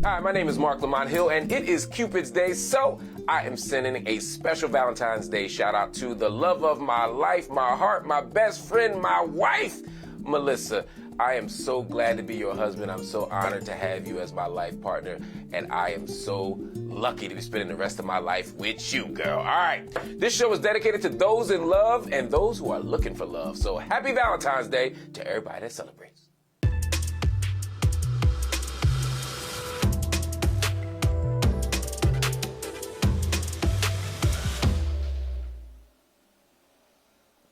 Hi, my name is Marc Lamont Hill, and it is Cupid's Day, so I am sending a special Valentine's Day shout out to the love of my life, my heart, my best friend, my wife, Melissa. I am so glad to be your husband. I'm so honored to have you as my life partner, and I am so lucky to be spending the rest of my life with you, girl. All right, this show is dedicated to those in love and those who are looking for love. So happy Valentine's Day to everybody that celebrates.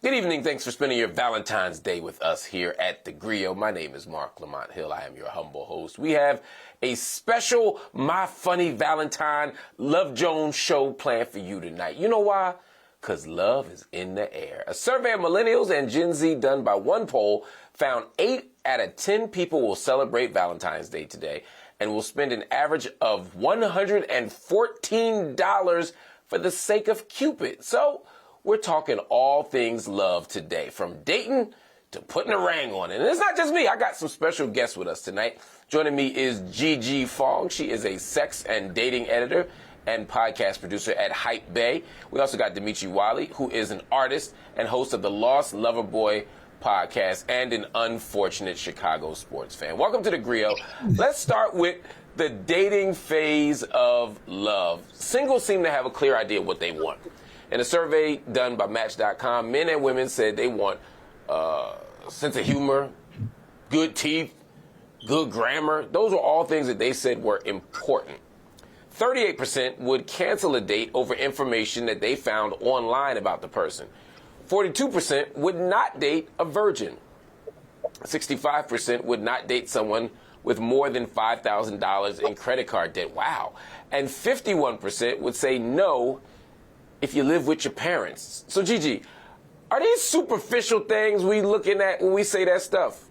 Good evening. Thanks for spending your Valentine's Day with us here at theGrio. My name is Marc Lamont Hill. I am your humble host. We have a special My Funny Valentine Love Jones show planned for you tonight. You know why? Because love is in the air. A survey of millennials and Gen Z done by one poll found 8 out of 10 people will celebrate Valentine's Day today and will spend an average of $114 for the sake of Cupid. So we're talking all things love today, from dating to putting a ring on it. And it's not just me. I got some special guests with us tonight. Joining me is Gigi Fong. She is a sex and dating editor and podcast producer at HypeBae. We also got Demetri Wiley, who is an artist and host of the Lost Lover Boy podcast and an unfortunate Chicago sports fan. Welcome to theGrio. Let's start with the dating phase of love. Singles seem to have a clear idea of what they want. In a survey done by Match.com, men and women said they want sense of humor, good teeth, good grammar. Those are all things that they said were important. 38% would cancel a date over information that they found online about the person. 42% would not date a virgin. 65% would not date someone with more than $5,000 in credit card debt. Wow. And 51% would say no if you live with your parents. So, Gigi, are these superficial things we looking at when we say that stuff?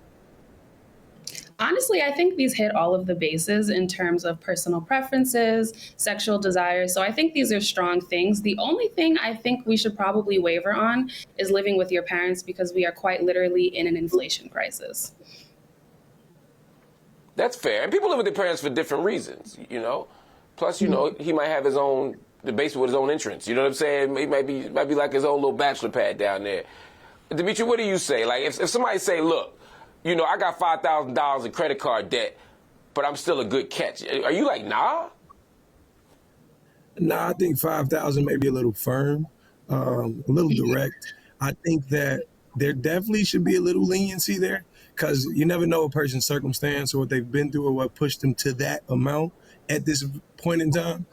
Honestly, I think these hit all of the bases in terms of personal preferences, sexual desires. So I think these are strong things. The only thing I think we should probably waver on is living with your parents, because we are quite literally in an inflation crisis. That's fair. And people live with their parents for different reasons, you know. Plus, you know, he might have his own the basement with his own entrance. You know what I'm saying? It might be like his own little bachelor pad down there. Demetri, what do you say? Like, if somebody say, look, you know, I got $5,000 in credit card debt, but I'm still a good catch. Are you like, nah? Nah, I think 5,000 may be a little firm, a little direct. I think that there definitely should be a little leniency there, because you never know a person's circumstance or what they've been through or what pushed them to that amount at this point in time.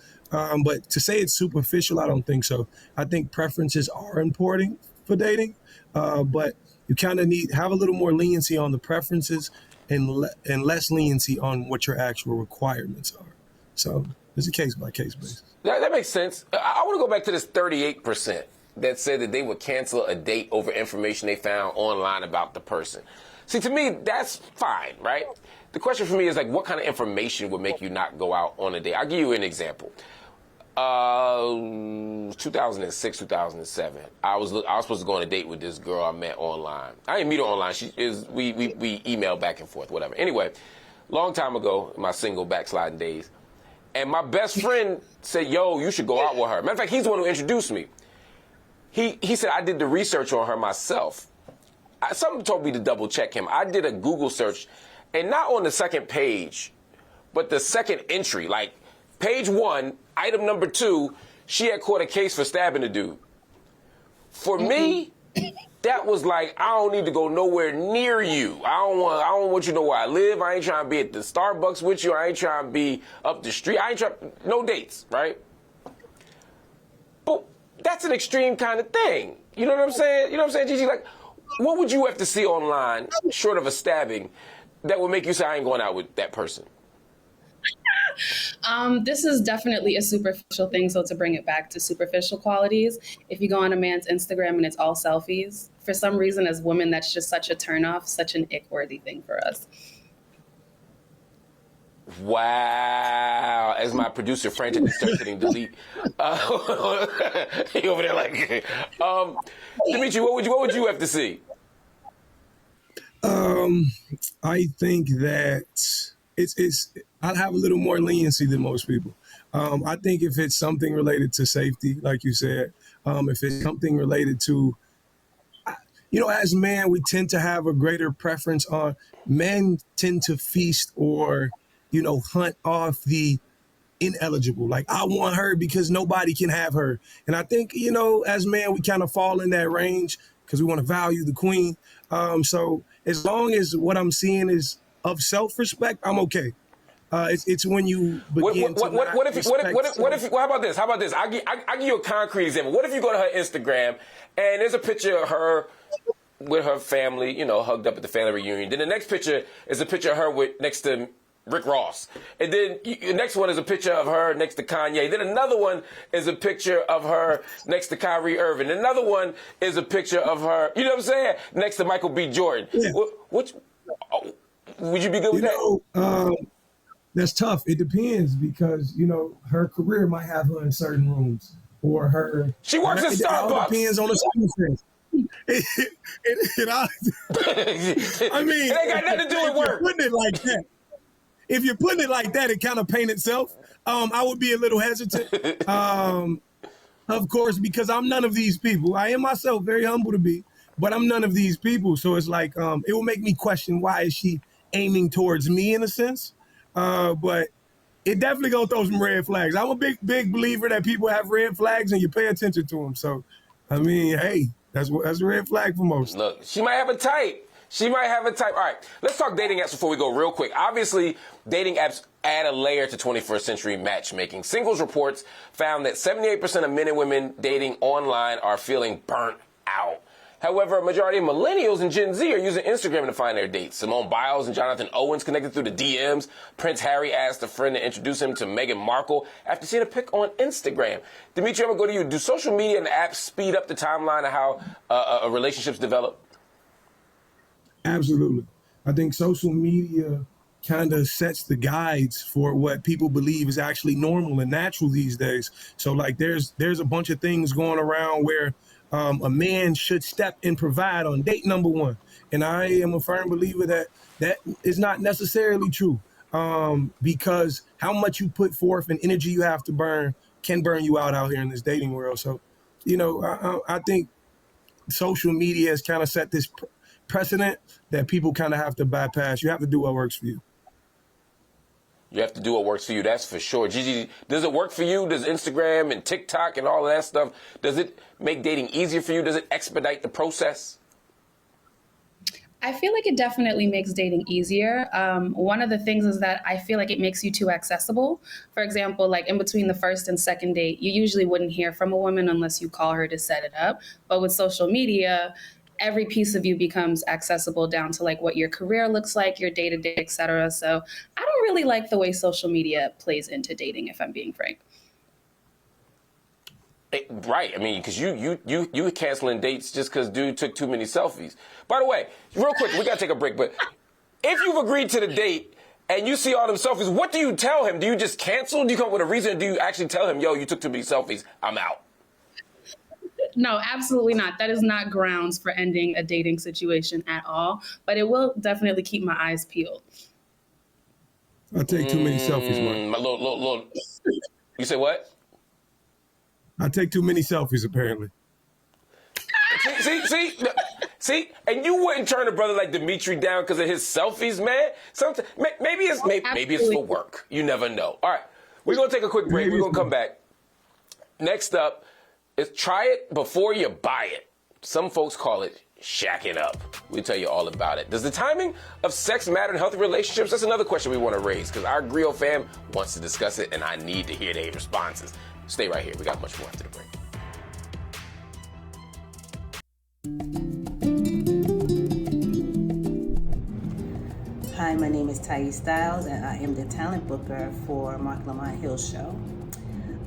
But to say it's superficial, I don't think so. I think preferences are important for dating, but you kind of have a little more leniency on the preferences and less leniency on what your actual requirements are. So it's a case-by-case basis. That makes sense. I want to go back to this 38% that said that they would cancel a date over information they found online about the person. See, to me, that's fine, right? The question for me is, like, what kind of information would make you not go out on a date? I'll give you an example. 2006, 2007. I was supposed to go on a date with this girl I met online. I didn't meet her online. We emailed back and forth, whatever. Anyway, long time ago, in my single backsliding days, and my best friend said, yo, you should go out with her. Matter of fact, he's the one who introduced me. He said, I did the research on her myself. Something told me to double check him. I did a Google search, and not on the second page, but the second entry, like page 1, item number 2, she had caught a case for stabbing a dude. For me, that was like, I don't need to go nowhere near you. I don't want you to know where I live. I ain't trying to be at the Starbucks with you. I ain't trying to be up the street. No dates, right? But that's an extreme kind of thing. You know what I'm saying? You know what I'm saying, Gigi? Like, what would you have to see online, short of a stabbing, that would make you say, I ain't going out with that person? This is definitely a superficial thing. So to bring it back to superficial qualities, if you go on a man's Instagram and it's all selfies, for some reason as women, that's just such a turnoff, such an ick-worthy thing for us. Wow. As my producer frantically starts hitting delete. He over there like, Demetri, what would you have to see? I think that I'd have a little more leniency than most people. I think if it's something related to safety, like you said, if it's something related to, as men, we tend to have a greater preference on, men tend to feast or, hunt off the ineligible. Like, I want her because nobody can have her. And I think, as men, we kind of fall in that range because we want to value the queen. So as long as what I'm seeing is of self-respect, I'm okay. It's when you begin what if how about this? I give you a concrete example. What if you go to her Instagram and there's a picture of her with her family, hugged up at the family reunion. Then the next picture is a picture of her next to Rick Ross. And then the next one is a picture of her next to Kanye. Then another one is a picture of her next to Kyrie Irving. Another one is a picture of her, you know what I'm saying, next to Michael B. Jordan. Yeah. Would you be good with that? That's tough. It depends because, her career might have her in certain rooms or her. She works at Starbucks. It all depends on the circumstance. I mean, it ain't got nothing to do with work. Putting it like that. If you're putting it like that, it kind of paints itself. I would be a little hesitant, of course, because I'm none of these people. I am myself, very humble to be, but I'm none of these people. So it's like, it will make me question, why is she aiming towards me in a sense? But it definitely gonna throw some red flags. I'm a big believer that people have red flags and you pay attention to them. So, I mean, hey, that's a red flag for most. Look, she might have a type. All right, let's talk dating apps before we go real quick. Obviously, dating apps add a layer to 21st century matchmaking. Singles reports found that 78% of men and women dating online are feeling burnt out. However, a majority of millennials and Gen Z are using Instagram to find their dates. Simone Biles and Jonathan Owens connected through the DMs. Prince Harry asked a friend to introduce him to Meghan Markle after seeing a pic on Instagram. Demetri, I'm going to go to you. Do social media and the apps speed up the timeline of how relationships develop? Absolutely. I think social media kind of sets the guides for what people believe is actually normal and natural these days. So like there's a bunch of things going around where a man should step and provide on date number one. And I am a firm believer that is not necessarily true, because how much you put forth and energy you have to burn can burn you out here in this dating world. So, I think social media has kind of set this precedent that people kind of have to bypass. You have to do what works for you. You have to do what works for you, that's for sure. Gigi, does it work for you? Does Instagram and TikTok and all of that stuff, does it make dating easier for you? Does it expedite the process? I feel like it definitely makes dating easier. One of the things is that I feel like it makes you too accessible. For example, like in between the first and second date, you usually wouldn't hear from a woman unless you call her to set it up. But with social media, every piece of you becomes accessible down to like what your career looks like, your day-to-day, et cetera. So I don't really like the way social media plays into dating, if I'm being frank. Right. I mean, because you canceling dates just because dude took too many selfies. By the way, real quick, we got to take a break. But if you've agreed to the date and you see all them selfies, what do you tell him? Do you just cancel? Do you come up with a reason? Or do you actually tell him, yo, you took too many selfies, I'm out? No, absolutely not. That is not grounds for ending a dating situation at all. But it will definitely keep my eyes peeled. I take too many selfies, Mark. You say what? I take too many selfies, apparently. See, and you wouldn't turn a brother like Demetri down because of his selfies, man. Sometimes, maybe it's for work. You never know. All right, we're gonna take a quick break. We're gonna come back. Next up is try it before you buy it. Some folks call it shacking up. We'll tell you all about it. Does the timing of sex matter in healthy relationships? That's another question we want to raise because our Grio fam wants to discuss it, and I need to hear their responses. Stay right here. We got much more after the break. Hi, my name is Thais Styles, and I am the talent booker for Marc Lamont Hill show.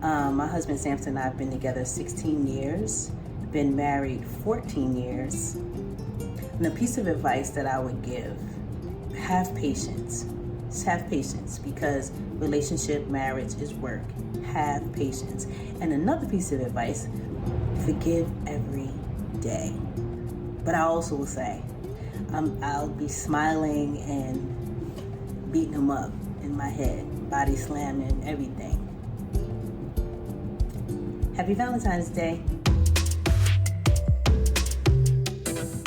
My husband Samson and I have been together 16 years, been married 14 years. And a piece of advice that I would give, have patience. Just have patience because relationship, marriage is work. Have patience. And another piece of advice, forgive every day. But I also will say, I'll be smiling and beating him up in my head, body slamming, everything. Happy Valentine's Day.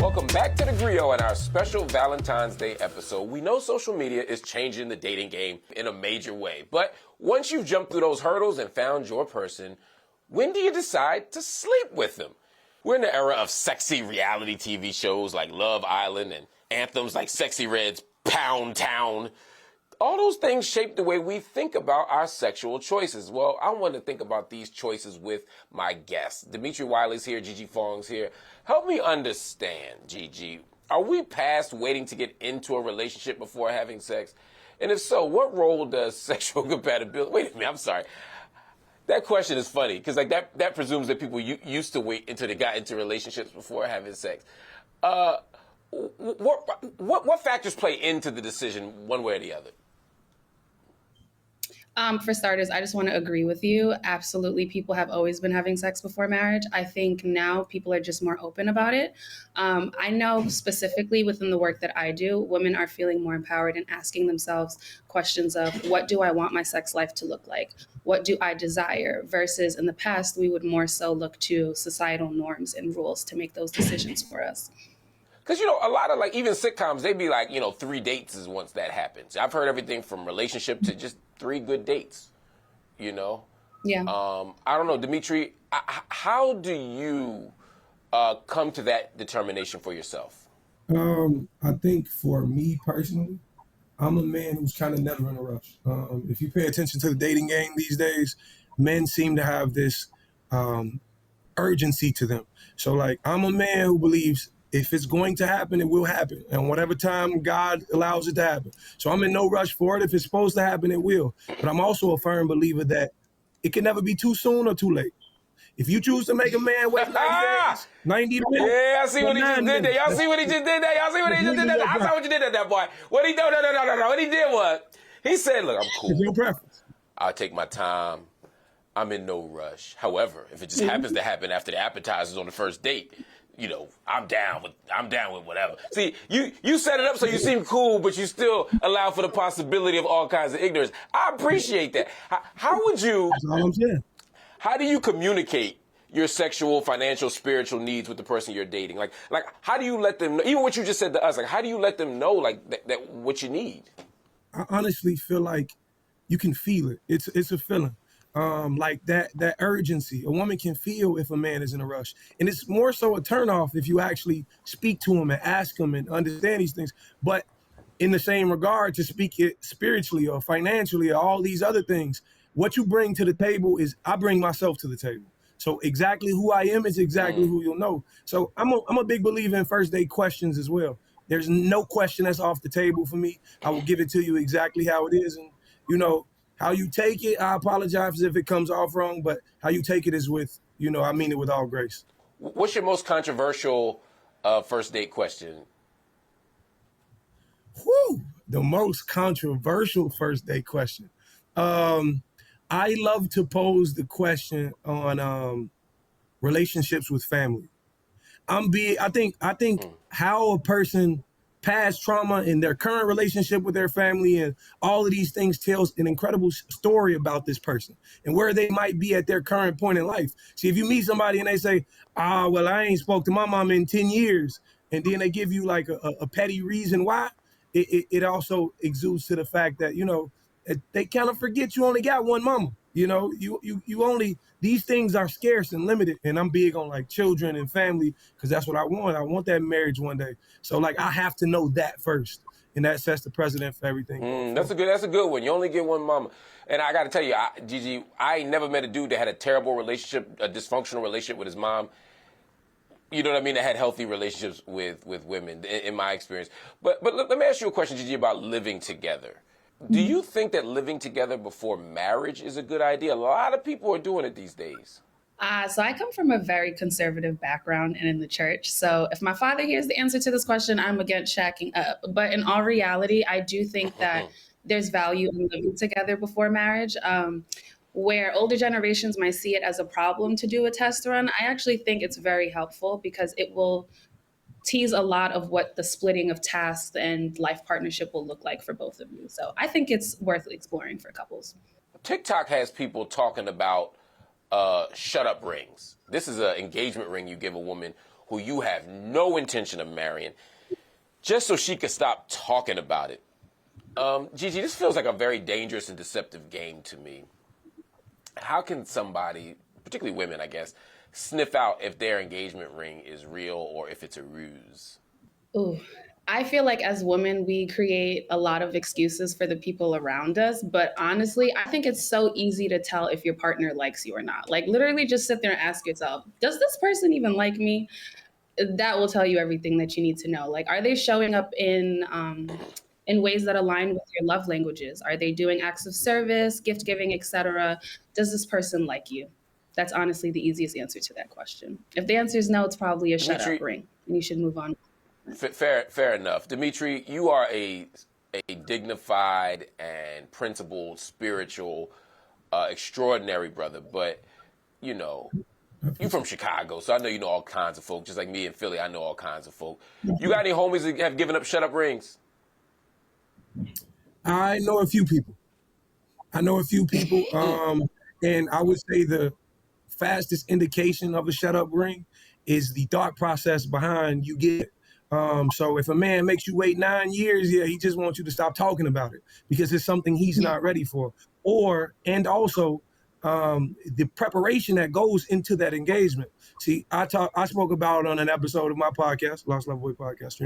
Welcome back to theGrio and our special Valentine's Day episode. We know social media is changing the dating game in a major way, but once you've jumped through those hurdles and found your person, when do you decide to sleep with them? We're in the era of sexy reality TV shows like Love Island and anthems like Sexy Red's Pound Town. All those things shape the way we think about our sexual choices. Well, I want to think about these choices with my guests. Demetri Wiley's here, Gigi Fong's here. Help me understand, Gigi. Are we past waiting to get into a relationship before having sex? And if so, what role does sexual compatibility... Wait a minute, I'm sorry. That question is funny because like that presumes that people used to wait until they got into relationships before having sex. What factors play into the decision one way or the other? For starters, I just want to agree with you. Absolutely, people have always been having sex before marriage. I think now people are just more open about it. I know specifically within the work that I do, women are feeling more empowered and asking themselves questions of what do I want my sex life to look like? What do I desire? Versus in the past, we would more so look to societal norms and rules to make those decisions for us. Because, you know, a lot of, like, even sitcoms, they be like, 3 dates is once that happens. I've heard everything from relationship to just 3 good dates, Yeah. I don't know, Demetri, how do you come to that determination for yourself? I think for me personally, I'm a man who's kind of never in a rush. If you pay attention to the dating game these days, men seem to have this urgency to them. So, like, I'm a man who believes if it's going to happen, it will happen. And whatever time God allows it to happen. So I'm in no rush for it. If it's supposed to happen, it will. But I'm also a firm believer that it can never be too soon or too late. If you choose to make a man wait 90 days, 90 minutes. Yeah, I see what he just did there. Y'all see what he just did there? Y'all see what he just did there? I saw what you did at that boy. What he did? No. What he did was, he said, look, I'm cool. It's your preference. I'll take my time. I'm in no rush. However, if it just happens to happen after the appetizers on the first date, I'm down with whatever. See, you set it up so you seem cool, but you still allow for the possibility of all kinds of ignorance. I appreciate that. How would you? That's all I'm saying. How do you communicate your sexual, financial, spiritual needs with the person you're dating? Like how do you let them know? Even what you just said to us, like how do you let them know that what you need? I honestly feel like you can feel it. It's a feeling. Like that urgency. A woman can feel if a man is in a rush. And it's more so a turnoff if you actually speak to him and ask him and understand these things. But in the same regard, to speak it spiritually or financially or all these other things, what you bring to the table is I bring myself to the table. So exactly who I am is exactly who you'll know. So I'm a big believer in first date questions as well. There's no question that's off the table for me. I will give it to you exactly how it is. And, how you take it, I apologize if it comes off wrong, but how you take it is with, I mean it with all grace. What's your most controversial first date question? The most controversial first date question. I love to pose the question on relationships with family. I think how a person past trauma in their current relationship with their family and all of these things tells an incredible story about this person and where they might be at their current point in life. See, if you meet somebody and they say, well, I ain't spoke to my mom in 10 years, and then they give you like a petty reason why, it also exudes to the fact that, they kind of forget you only got one mama. You only, these things are scarce and limited. And I'm big on like children and family because that's what I want. I want that marriage one day. So like I have to know that first. And that sets the precedent for everything. That's a good one. You only get one mama. And I got to tell you, Gigi, I ain't never met a dude that had a terrible relationship, a dysfunctional relationship with his mom. You know what I mean? That had healthy relationships with women, in my experience. But let me ask you a question, Gigi, about living together. Do you think that living together before marriage is a good idea? A lot of people are doing it these days. So I come from a very conservative background and in the church. So if my father hears the answer to this question, I'm against shacking up. But in all reality, I do think that there's value in living together before marriage. Where older generations might see it as a problem to do a test run, I actually think it's very helpful because it will tease a lot of what the splitting of tasks and life partnership will look like for both of you. So I think it's worth exploring for couples. TikTok has people talking about shut up rings. This is an engagement ring you give a woman who you have no intention of marrying, just so she could stop talking about it. Gigi, this feels like a very dangerous and deceptive game to me. How can somebody, particularly women, I guess, sniff out if their engagement ring is real or if it's a ruse? Ooh, I feel like as women, we create a lot of excuses for the people around us. But honestly, I think it's so easy to tell if your partner likes you or not. Like literally just sit there and ask yourself, does this person even like me? That will tell you everything that you need to know. Like, are they showing up in ways that align with your love languages? Are they doing acts of service, gift giving, etc.? Does this person like you? That's honestly the easiest answer to that question. If the answer is no, it's probably a shut up ring, and you should move on. Fair enough. Demetri, you are a dignified and principled, spiritual, extraordinary brother, but, you know, you from Chicago, so I know you know all kinds of folk. Just like me in Philly, I know all kinds of folk. You got any homies that have given up shut up rings? I know a few people. And I would say the fastest indication of a shut up ring is the thought process behind you get it. So if a man makes you wait 9 years, yeah, he just wants you to stop talking about it because it's something he's not ready for. And also the preparation that goes into that engagement. See, I spoke about on an episode of my podcast, Lost Love Boy Podcast.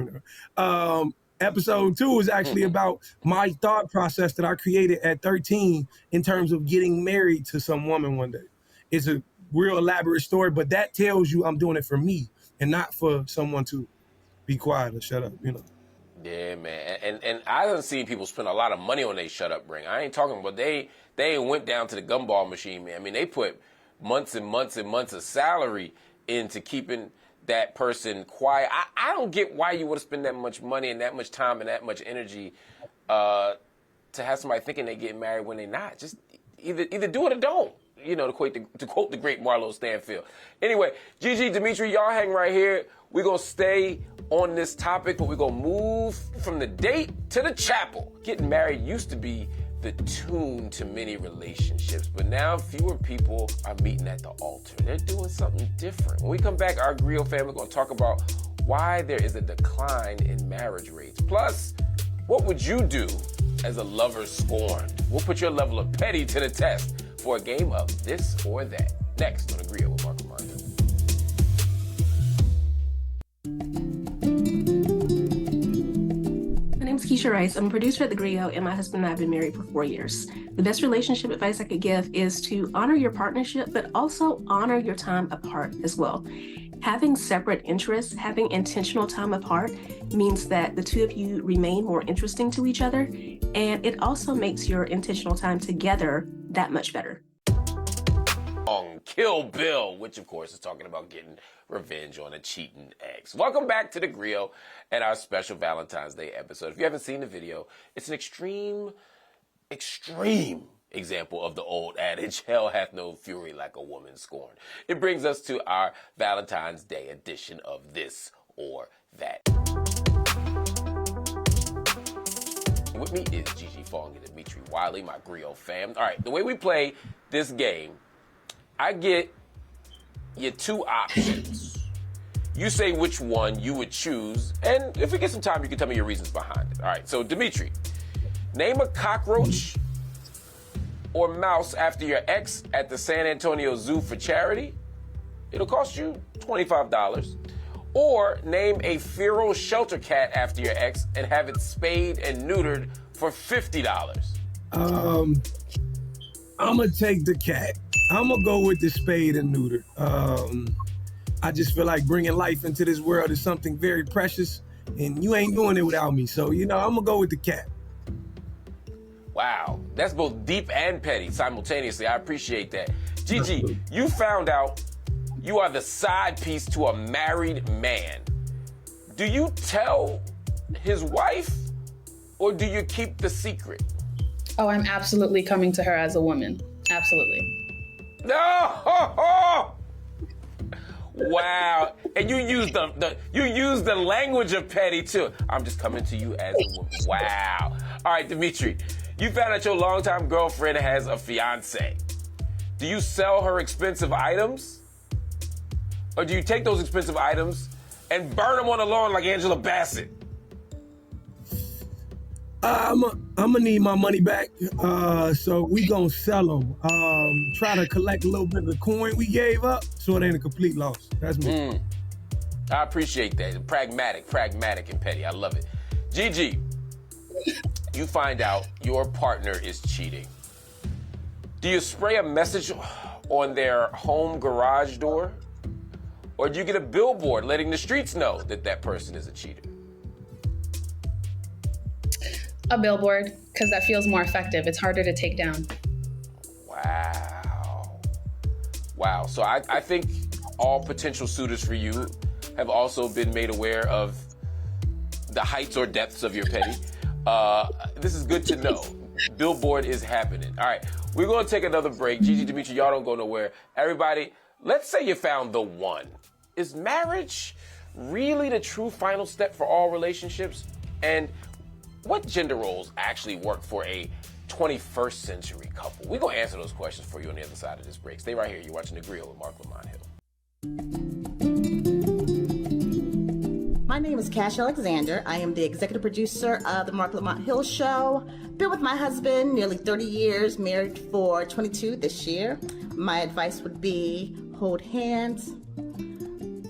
Episode 2 is actually about my thought process that I created at 13 in terms of getting married to some woman one day. It's a real elaborate story, but that tells you I'm doing it for me and not for someone to be quiet or shut up, you know. Yeah, man. And I done seen people spend a lot of money on their shut up ring. I ain't talking about they went down to the gumball machine, man. I mean, they put months and months and months of salary into keeping that person quiet. I don't get why you would spend that much money and that much time and that much energy to have somebody thinking they get married when they're not. Just either do it or don't. You know, to quote the great Marlo Stanfield. Anyway, Gigi, Demetri, y'all hang right here. We're going to stay on this topic, but we're going to move from the date to the chapel. Getting married used to be the tune to many relationships, but now fewer people are meeting at the altar. They're doing something different. When we come back, our Griot family is going to talk about why there is a decline in marriage rates. Plus, what would you do as a lover scorned? We'll put your level of petty to the test for a game of this or that. Next on theGrio with Marc Lamont Hill. My name is Keisha Rice. I'm a producer at theGrio, and my husband and I have been married for 4 years. The best relationship advice I could give is to honor your partnership, but also honor your time apart as well. Having separate interests, having intentional time apart means that the two of you remain more interesting to each other, and it also makes your intentional time together that much better. On Kill Bill, which of course is talking about getting revenge on a cheating ex. Welcome back to theGrio and our special Valentine's Day episode. If you haven't seen the video, it's an extreme example of the old adage, hell hath no fury like a woman scorned. It brings us to our Valentine's Day edition of This or That. With me is Gigi Fong and Demetri Wiley, my Griot fam. All right, the way we play this game, I get you 2 options. You say which one you would choose, and if we get some time, you can tell me your reasons behind it. All right, so Demetri, name a cockroach or mouse after your ex at the San Antonio Zoo for charity. It'll cost you $25. Or name a feral shelter cat after your ex and have it spayed and neutered for $50. I'm gonna take the cat. I'm gonna go with the spayed and neutered. I just feel like bringing life into this world is something very precious, and you ain't doing it without me. So, I'm gonna go with the cat. Wow, that's both deep and petty simultaneously. I appreciate that. Gigi, you found out you are the side piece to a married man. Do you tell his wife or do you keep the secret? Oh, I'm absolutely coming to her as a woman. Absolutely. No! Wow. And you use the language of petty too. I'm just coming to you as a woman. Wow. All right, Demetri, you found out your longtime girlfriend has a fiance. Do you sell her expensive items? Or do you take those expensive items and burn them on the lawn like Angela Bassett? I'm gonna need my money back, so we gonna sell them. Try to collect a little bit of the coin we gave up, so it ain't a complete loss. That's me. I appreciate that. Pragmatic and petty. I love it. Gigi, you find out your partner is cheating. Do you spray a message on their home garage door? Or do you get a billboard letting the streets know that that person is a cheater? A billboard, because that feels more effective. It's harder to take down. Wow. So I think all potential suitors for you have also been made aware of the heights or depths of your petty. This is good to know. Billboard is happening. All right, we're going to take another break. Gigi, Demetri, y'all don't go nowhere. Everybody, let's say you found the one. Is marriage really the true final step for all relationships? And what gender roles actually work for a 21st century couple? We're going to answer those questions for you on the other side of this break. Stay right here. You're watching theGrio with Marc Lamont Hill. My name is Cash Alexander. I am the executive producer of the Marc Lamont Hill Show. Been with my husband nearly 30 years, married for 22 this year. My advice would be hold hands.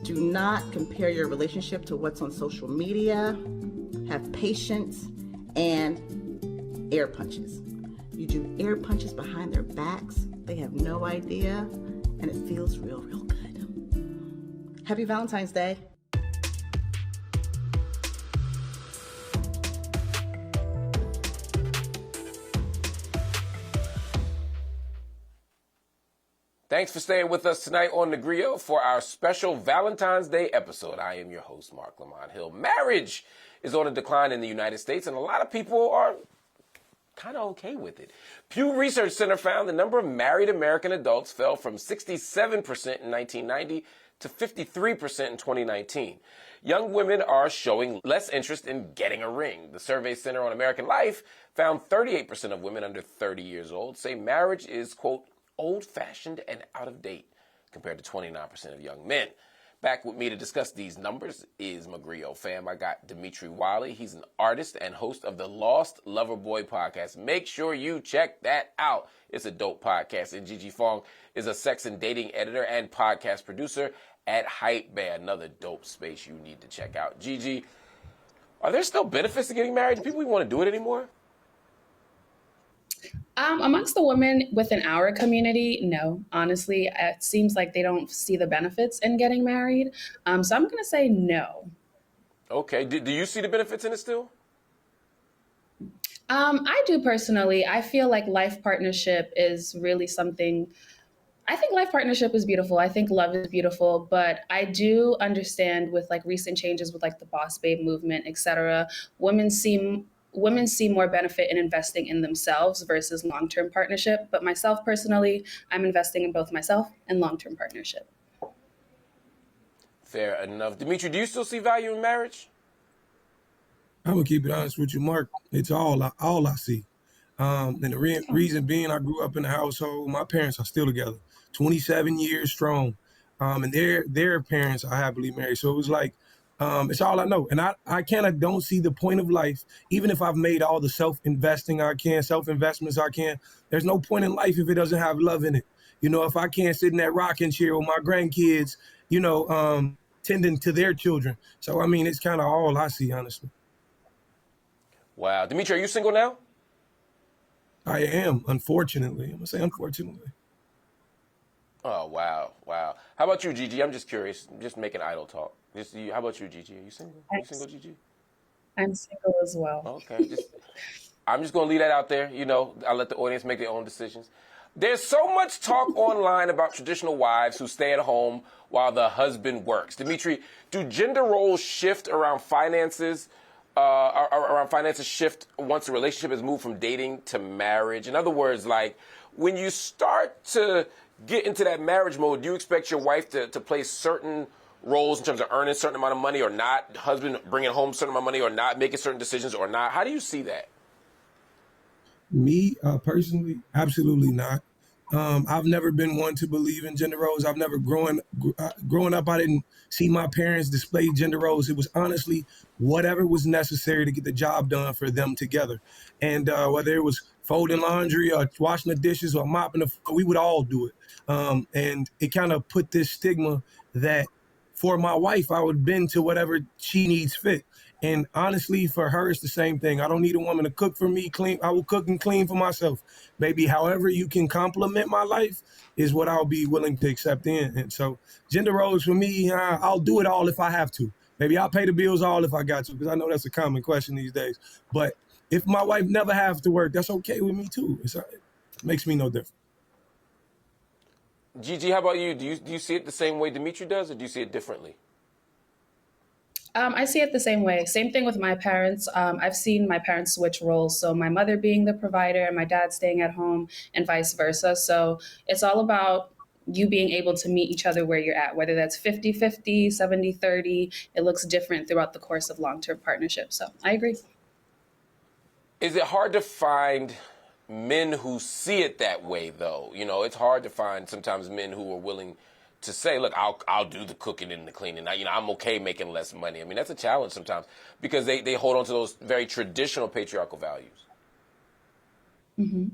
Do not compare your relationship to what's on social media. Have patience and air punches. You do air punches behind their backs. They have no idea, and it feels real, real good. Happy Valentine's Day. Thanks for staying with us tonight on theGrio for our special Valentine's Day episode. I am your host, Marc Lamont Hill. Marriage is on a decline in the United States, and a lot of people are kind of okay with it. Pew Research Center found the number of married American adults fell from 67% in 1990 to 53% in 2019. Young women are showing less interest in getting a ring. The Survey Center on American Life found 38% of women under 30 years old say marriage is, quote, old-fashioned and out of date, compared to 29% of young men. Back with me to discuss these numbers is my Grio fam. I got Demetri Wiley. He's an artist and host of the Lost Lover Boy podcast. Make sure you check that out. It's a dope podcast. And Gigi Fong is a sex and dating editor and podcast producer at HypeBae, another dope space you need to check out. Gigi, are there still benefits to getting married? Do people even want to do it anymore? Amongst the women within our community, no. Honestly, it seems like they don't see the benefits in getting married. So I'm going to say no. Okay. Do you see the benefits in it still? I do personally. I feel like life partnership is really something. I think life partnership is beautiful. I think love is beautiful, but I do understand with like recent changes with like the boss babe movement, et cetera, women see more benefit in investing in themselves versus long-term partnership. But myself personally, I'm investing in both myself and long-term partnership. Fair enough. Demetri, do you still see value in marriage? I'm gonna keep it honest with you, Mark. It's all I see. And the reason being, I grew up in a household. My parents are still together, 27 years strong, and their parents are happily married. So it was like, it's all I know. And I kind of don't see the point of life, even if I've made all the self-investments I can. There's no point in life if it doesn't have love in it. You know, if I can't sit in that rocking chair with my grandkids, you know, tending to their children. So, I mean, it's kind of all I see, honestly. Wow. Demetri, are you single now? I am, unfortunately. I'm going to say unfortunately. Oh, wow. How about you, Gigi? I'm just curious. I'm just making idle talk. How about you, Gigi? Are you single? Are you single, Gigi? I'm single as well. Okay. I'm just going to leave that out there. You know, I'll let the audience make their own decisions. There's so much talk online about traditional wives who stay at home while the husband works. Demetri, do gender roles shift around finances? Shift once the relationship has moved from dating to marriage? In other words, like when you start to get into that marriage mode, do you expect your wife to play certain roles in terms of earning a certain amount of money or not, husband bringing home a certain amount of money or not, making certain decisions or not? How do you see that? Me, personally, absolutely not. I've never been one to believe in gender roles. I've never growing up, I didn't see my parents display gender roles. It was honestly whatever was necessary to get the job done for them together. And whether it was folding laundry or washing the dishes or mopping the floor, we would all do it. And it kind of put this stigma that for my wife, I would bend to whatever she needs fit. And honestly, for her, it's the same thing. I don't need a woman to cook for me, clean. I will cook and clean for myself. Baby, however you can complement my life is what I'll be willing to accept in. And so gender roles for me, I'll do it all if I have to. Maybe I'll pay the bills all if I got to, because I know that's a common question these days. But if my wife never has to work, that's okay with me too. It makes me no different. Gigi, how about you? Do you see it the same way Demetri does, or do you see it differently? I see it the same way. Same thing with my parents. I've seen my parents switch roles. So my mother being the provider and my dad staying at home and vice versa. So it's all about you being able to meet each other where you're at, whether that's 50-50, 70-30. It looks different throughout the course of long-term partnerships. So I agree. Is it hard to find men who see it that way, though? You know, it's hard to find sometimes men who are willing to say, look, I'll do the cooking and the cleaning. I'm okay making less money. I mean, that's a challenge sometimes because they hold on to those very traditional patriarchal values. Mm-hmm.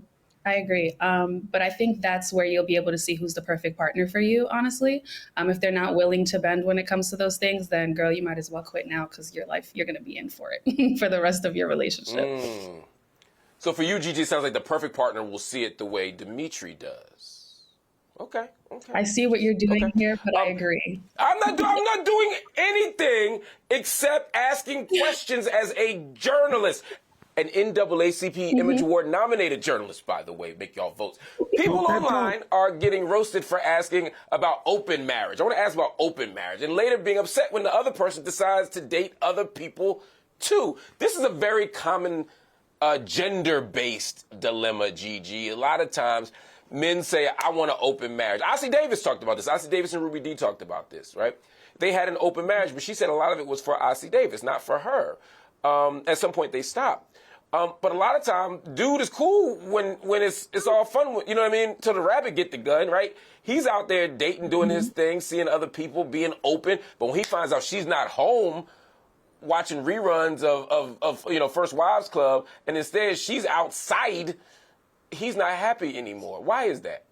I agree. But I think that's where you'll be able to see who's the perfect partner for you, honestly. If they're not willing to bend when it comes to those things, then girl, you might as well quit now because your life, you're going to be in for it for the rest of your relationship. So for you, Gigi, it sounds like the perfect partner will see it the way Demetri does. Okay. I see what you're doing here, but I agree. I'm not doing anything except asking questions as a journalist. An NAACP Image Award nominated journalist, by the way, make y'all votes. People online are getting roasted for asking about open marriage. I want to ask about open marriage and later being upset when the other person decides to date other people too. This is a very common gender-based dilemma, Gigi. A lot of times men say, I want an open marriage. Ossie Davis talked about this. Ossie Davis and Ruby Dee talked about this, right? They had an open marriage, but she said a lot of it was for Ossie Davis, not for her. At some point, they stopped. But a lot of time, dude is cool when it's all fun. You know what I mean? Till the rabbit get the gun, right? He's out there dating, doing his thing, seeing other people, being open. But when he finds out she's not home, watching reruns of First Wives Club, and instead she's outside, he's not happy anymore. Why is that?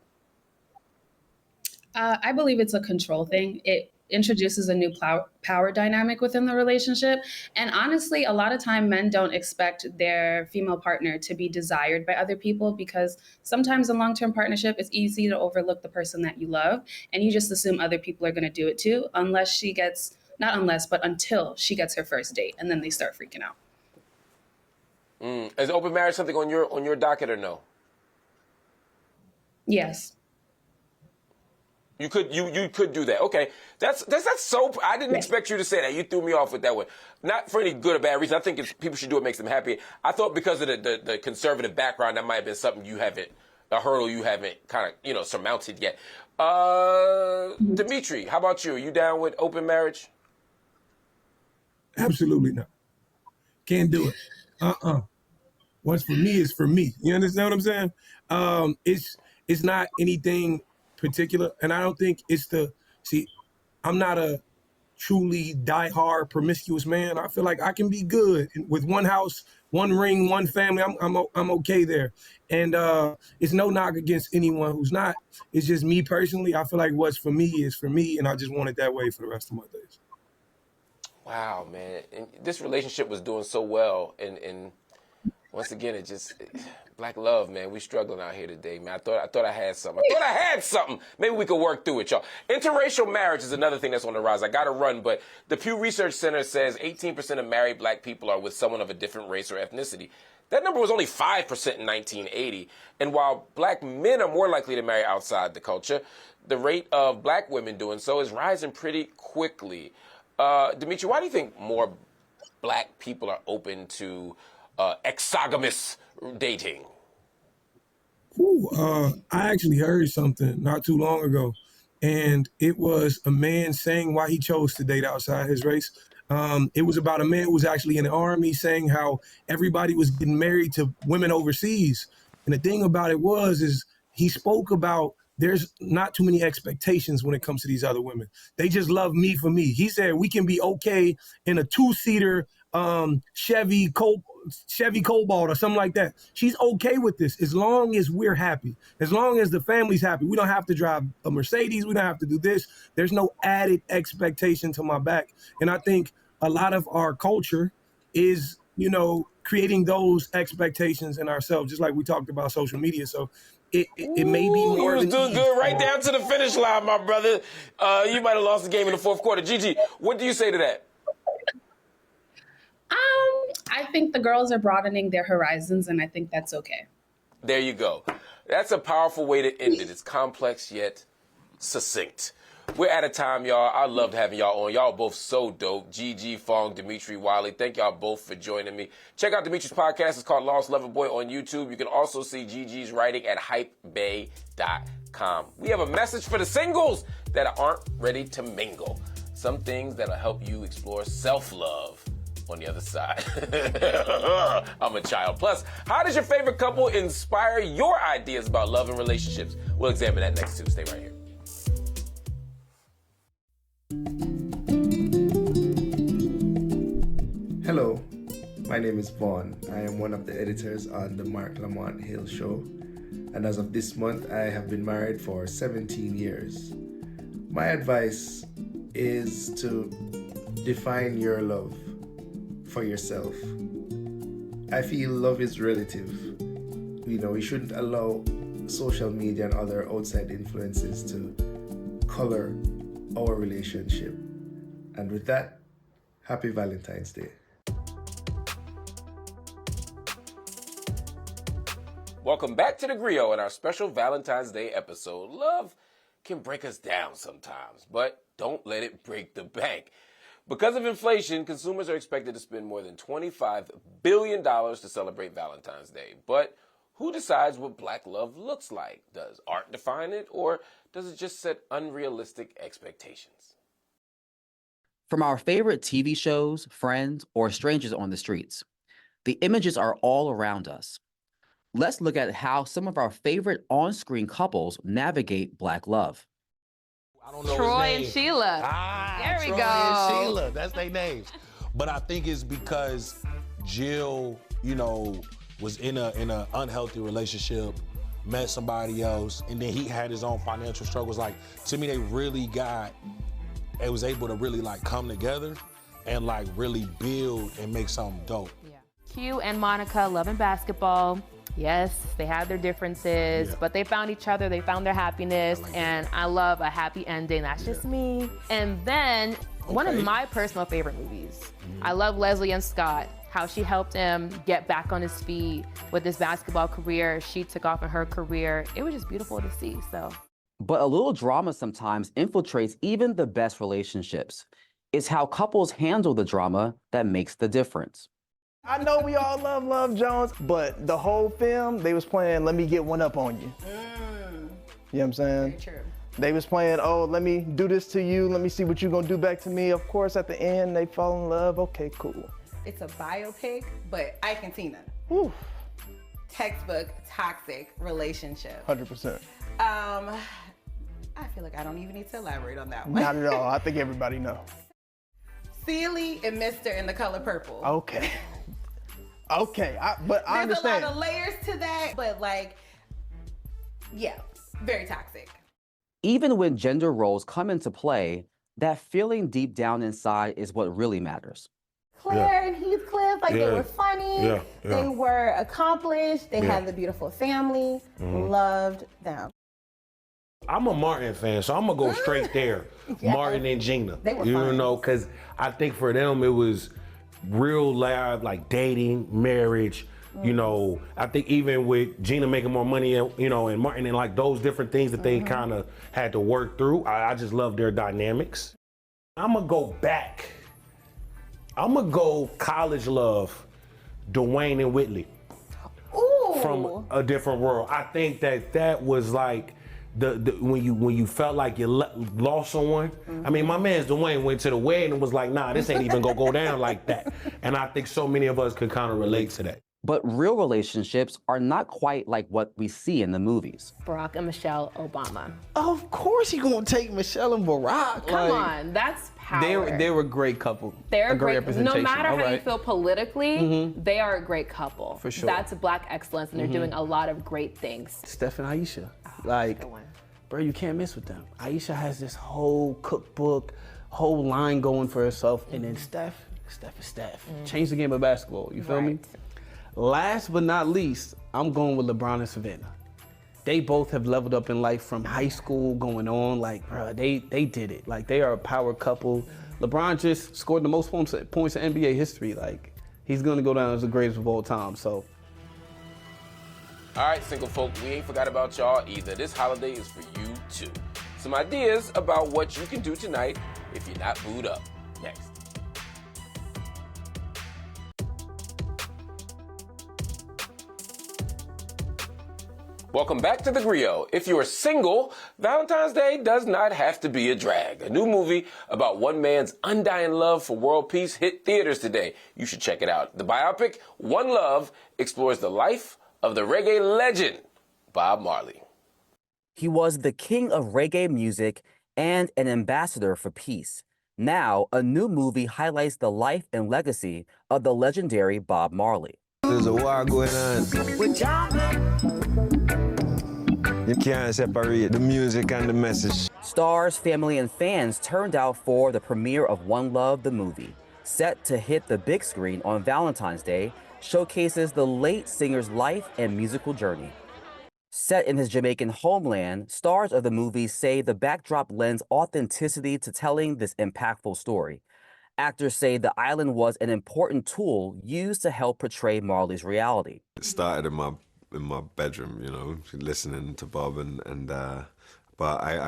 I believe it's a control thing. It introduces a new power dynamic within the relationship. And honestly, a lot of time men don't expect their female partner to be desired by other people because sometimes in long-term partnership, it's easy to overlook the person that you love. And you just assume other people are going to do it too, until she gets her first date. And then they start freaking out. Is open marriage something on your docket or no? Yes. You could do that. Okay. That's so. I didn't expect you to say that. You threw me off with that one. Not for any good or bad reason. I think people should do what makes them happy. I thought because of the conservative background, that might have been something a hurdle you haven't kind of surmounted yet. Demetri, how about you? Are you down with open marriage? Absolutely not. Can't do it. What's for me is for me. You understand what I'm saying? It's not anything particular, and I don't think it's I'm not a truly diehard promiscuous man. I feel like I can be good with one house, one ring, one family. I'm okay there, and it's no knock against anyone who's not. It's just me personally. I feel like what's for me is for me, and I just want it that way for the rest of my days. Wow, man, and this relationship was doing so well, and once again, black love, man. We struggling out here today, man. I thought I had something. Maybe we could work through it, y'all. Interracial marriage is another thing that's on the rise. I got to run, but the Pew Research Center says 18% of married black people are with someone of a different race or ethnicity. That number was only 5% in 1980. And while black men are more likely to marry outside the culture, the rate of black women doing so is rising pretty quickly. Demetri, why do you think more black people are open to exogamous dating? Ooh, I actually heard something not too long ago, and it was a man saying why he chose to date outside his race. It was about a man who was actually in the army saying how everybody was getting married to women overseas. And the thing about it is he spoke about there's not too many expectations when it comes to these other women. They just love me for me. He said we can be okay in a two-seater Chevy Cobalt or something like that. She's okay with this as long as we're happy, as long as the family's happy. We don't have to drive a Mercedes. We don't have to do this. There's no added expectation to my back. And I think a lot of our culture is, creating those expectations in ourselves, just like we talked about social media. So it may be more you was than doing good right down to the finish line, my brother. You might have lost the game in the fourth quarter. Gigi, what do you say to that? I think the girls are broadening their horizons, and I think that's okay. There you go. That's a powerful way to end it. It's complex yet succinct. We're out of time, y'all. I loved having y'all on. Y'all both so dope. Gigi Fong, Demetri Wiley. Thank y'all both for joining me. Check out Demetri's podcast. It's called Lost Lover Boy on YouTube. You can also see Gigi's writing at HypeBae.com. We have a message for the singles that aren't ready to mingle. Some things that'll help you explore self-love on the other side. I'm a child. Plus, how does your favorite couple inspire your ideas about love and relationships? We'll examine that next Tuesday right here. Hello, my name is Vaughn. I am one of the editors on the Marc Lamont Hill show, and as of this month, I have been married for 17 years. My advice is to define your love for yourself. I feel love is relative. We shouldn't allow social media and other outside influences to color our relationship. And with that, happy Valentine's Day. Welcome back to theGrio and our special Valentine's Day episode. Love can break us down sometimes, but don't let it break the bank. Because of inflation, consumers are expected to spend more than $25 billion to celebrate Valentine's Day. But who decides what black love looks like? Does art define it, or does it just set unrealistic expectations? From our favorite TV shows, Friends, or strangers on the streets, the images are all around us. Let's look at how some of our favorite on-screen couples navigate black love. I don't know Troy his and name. Sheila. There we Troy go. and Sheila, that's their names. But I think it's because Jill, was in a unhealthy relationship, met somebody else, and then he had his own financial struggles. Like, to me, they was able to really come together and really build and make something dope. Yeah. Q and Monica loving basketball. Yes, they had their differences, but they found each other, they found their happiness, and I love a happy ending. That's just me. And then one of my personal favorite movies. I love Leslie and Scott, how she helped him get back on his feet with his basketball career. She took off in her career. It was just beautiful to see, so. But a little drama sometimes infiltrates even the best relationships. It's how couples handle the drama that makes the difference. I know we all love Love Jones, but the whole film, they was playing, let me get one up on you. You know what I'm saying? Very true. They was playing, oh, let me do this to you, let me see what you're gonna do back to me. Of course, at the end, they fall in love, okay, cool. It's a biopic, but Ike and Tina. Whew. Textbook toxic relationship. 100%. I feel like I don't even need to elaborate on that one. Not at all, I think everybody knows. Celie and Mr. in The Color Purple. Okay. Okay, but I understand. There's a lot of layers to that, but yeah, very toxic. Even when gender roles come into play, that feeling deep down inside is what really matters. Claire and Heathcliff, they were funny, they were accomplished, they had a beautiful family, loved them. I'm a Martin fan, so I'm gonna go straight there. Martin and Gina. They were fun. Because I think for them it was real loud, dating, marriage. I think even with Gina making more money, and Martin and those different things that they kind of had to work through. I just love their dynamics. I'm gonna go back. I'm gonna go college love, Dwayne and Whitley. Ooh. From from a different world. I think that was like the when you felt like you lost someone. I mean, my man Dwayne went to the wedding and was like, nah, this ain't even gonna go down like that. And I think so many of us could kind of relate to that. But real relationships are not quite like what we see in the movies. Barack and Michelle Obama. Of course you're going to take Michelle and Barack. Come on, that's power. They were a great couple. They're a great No representation. matter how you feel politically, they are a great couple. For sure. That's Black excellence, and they're doing a lot of great things. Steph and Aisha. Like, bro, you can't mess with them. Aisha has this whole cookbook, whole line going for herself, and then Steph is Steph. Change the game of basketball, you feel me? Last but not least, I'm going with LeBron and Savannah. They both have leveled up in life from high school going on. Like, bro, they did it. Like, they are a power couple. LeBron just scored the most points in NBA history. Like, he's gonna go down as the greatest of all time, so. All right, single folk, we ain't forgot about y'all either. This holiday is for you too. Some ideas about what you can do tonight if you're not booed up. Next. Welcome back to theGrio. If you are single, Valentine's Day does not have to be a drag. A new movie about one man's undying love for world peace hit theaters today. You should check it out. The biopic, One Love, explores the life of the reggae legend, Bob Marley. He was the king of reggae music and an ambassador for peace. Now, a new movie highlights the life and legacy of the legendary Bob Marley. There's a war going on. You can't separate the music and the message. Stars, family, and fans turned out for the premiere of One Love, the movie. Set to hit the big screen on Valentine's Day, showcases the late singer's life and musical journey. Set in his Jamaican homeland, stars of the movie say the backdrop lends authenticity to telling this impactful story. Actors say the island was an important tool used to help portray Marley's reality. It started in my bedroom, you know, listening to Bob but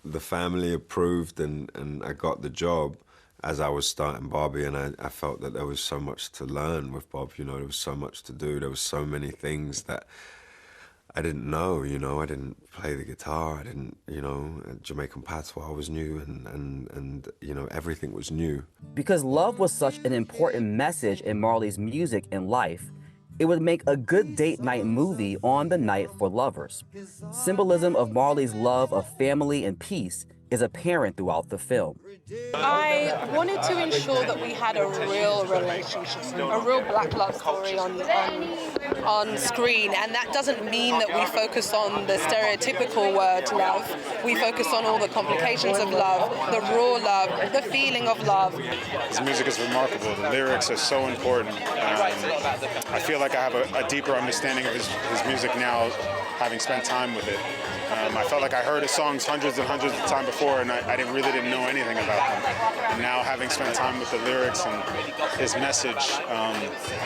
the family approved and I got the job as I was starting Bobby, and I felt that there was so much to learn with Bob, you know, there was so much to do, there was so many things that I didn't know, you know, I didn't play the guitar, I didn't, you know, Jamaican patois was new and you know, everything was new. Because love was such an important message in Marley's music and life, it would make a good date night movie on the night for lovers. Symbolism of Marley's love of family and peace is apparent throughout the film. I wanted to ensure that we had a real relationship, a real Black love story on screen, and that doesn't mean that we focus on the stereotypical word love. We focus on all the complications of love, the raw love, the feeling of love. His music is remarkable. The lyrics are so important. I feel like I have a deeper understanding of his music now, having spent time with it. I felt like I heard his songs hundreds and hundreds of times before, and I really didn't know anything about them. And now, having spent time with the lyrics and his message,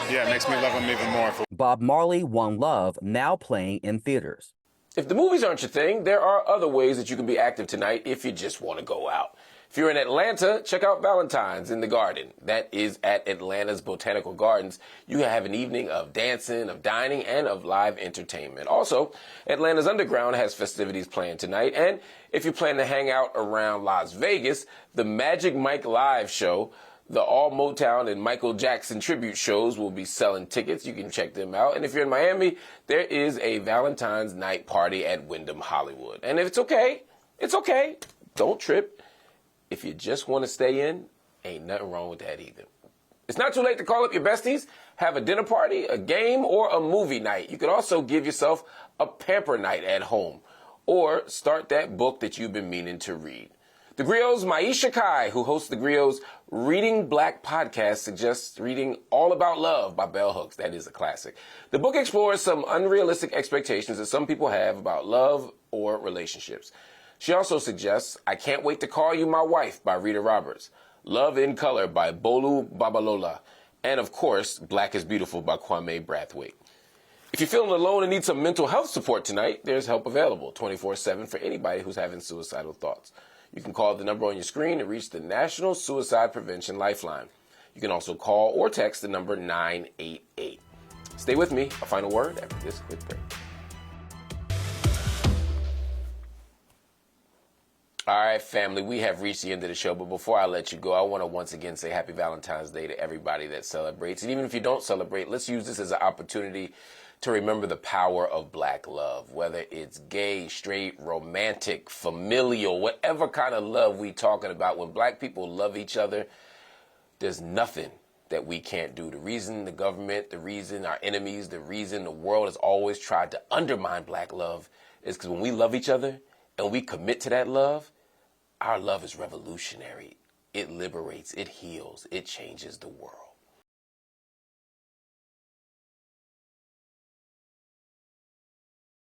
it makes me love him even more. Bob Marley, One Love, now playing in theaters. If the movies aren't your thing, there are other ways that you can be active tonight if you just want to go out. If you're in Atlanta, check out Valentine's in the Garden. That is at Atlanta's Botanical Gardens. You have an evening of dancing, of dining, and of live entertainment. Also, Atlanta's Underground has festivities planned tonight. And if you plan to hang out around Las Vegas, the Magic Mike Live show, the All Motown and Michael Jackson tribute shows will be selling tickets. You can check them out. And if you're in Miami, there is a Valentine's night party at Wyndham Hollywood. And if it's okay, it's okay. Don't trip. If you just want to stay in, ain't nothing wrong with that either. It's not too late to call up your besties, have a dinner party, a game, or a movie night. You could also give yourself a pamper night at home, or start that book that you've been meaning to read. theGrio's Maisha Kai, who hosts theGrio's Reading Black podcast, suggests reading All About Love by Bell Hooks. That is a classic. The book explores some unrealistic expectations that some people have about love or relationships. She also suggests I Can't Wait to Call You My Wife by Rita Roberts, Love in Color by Bolu Babalola, and of course, Black is Beautiful by Kwame Brathwaite. If you're feeling alone and need some mental health support tonight, there's help available 24/7 for anybody who's having suicidal thoughts. You can call the number on your screen to reach the National Suicide Prevention Lifeline. You can also call or text the number 988. Stay with me. A final word after this quick break. All right, family, we have reached the end of the show, but before I let you go, I want to once again say happy Valentine's Day to everybody that celebrates. And even if you don't celebrate, let's use this as an opportunity to remember the power of black love, whether it's gay, straight, romantic, familial, whatever kind of love we talking about. When black people love each other, there's nothing that we can't do. The reason the government, the reason our enemies, the reason the world has always tried to undermine black love is because when we love each other and we commit to that love, our love is revolutionary. It liberates, it heals, it changes the world.